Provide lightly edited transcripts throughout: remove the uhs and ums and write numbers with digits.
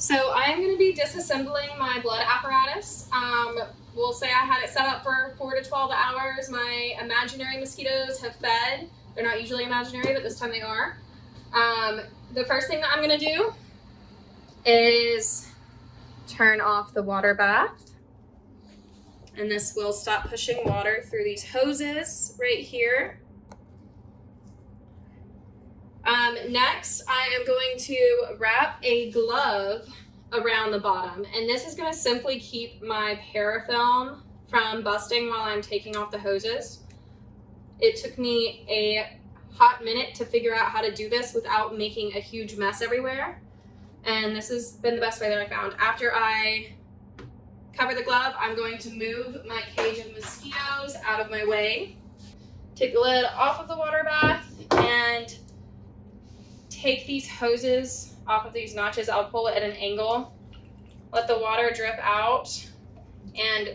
So I'm going to be disassembling my blood apparatus. We'll say I had it set up for 4 to 12 hours. My imaginary mosquitoes have fed. They're not usually imaginary, but this time they are. The first thing that I'm going to do is turn off the water bath. And this will stop pushing water through these hoses right here. Next, I am going to wrap a glove around the bottom, and this is going to simply keep my parafilm from busting while I'm taking off the hoses. It took me a hot minute to figure out how to do this without making a huge mess everywhere, and this has been the best way that I found. After I cover the glove, I'm going to move my cage of mosquitoes out of my way, take the lid off of the water bath, and take these hoses off of these notches. I'll pull it at an angle, let the water drip out, and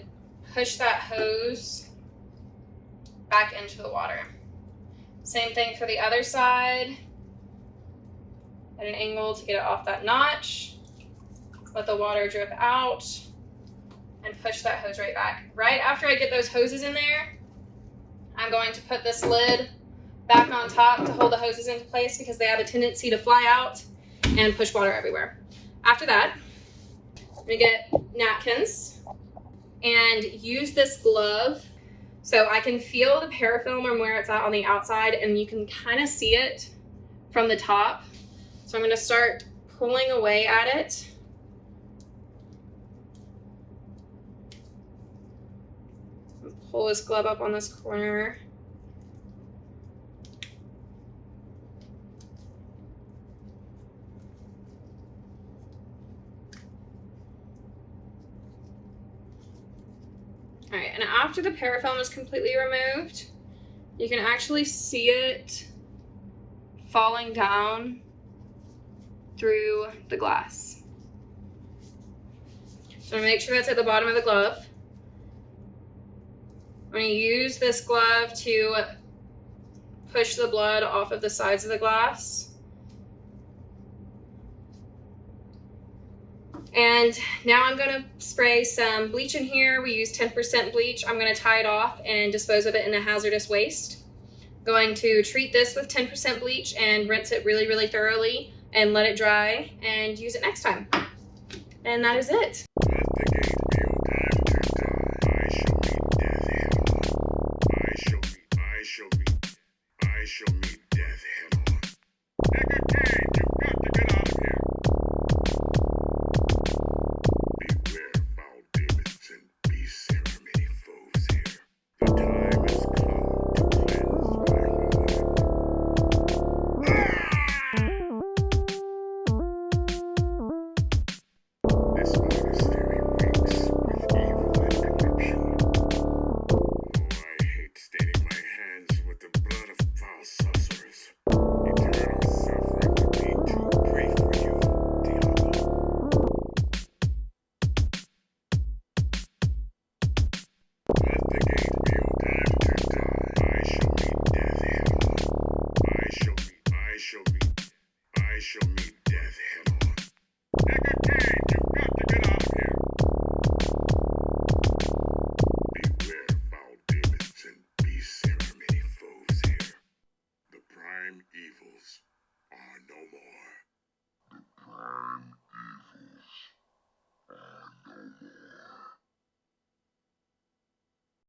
push that hose back into the water. Same thing for the other side, at an angle to get it off that notch, let the water drip out, and push that hose right back. Right after I get those hoses in there, I'm going to put this lid back on top to hold the hoses into place because they have a tendency to fly out and push water everywhere. After that, I'm gonna get napkins and use this glove so I can feel the parafilm from where it's at on the outside, and you can kind of see it from the top. So I'm gonna start pulling away at it. Pull this glove up on this corner. All right, and after the parafilm is completely removed, you can actually see it falling down through the glass. So I'm gonna make sure that's at the bottom of the glove. I'm gonna use this glove to push the blood off of the sides of the glass. And now I'm gonna spray some bleach in here. We use 10% bleach. I'm gonna tie it off and dispose of it in a hazardous waste. Going to treat this with 10% bleach and rinse it really, really thoroughly and let it dry and use it next time. And that is it.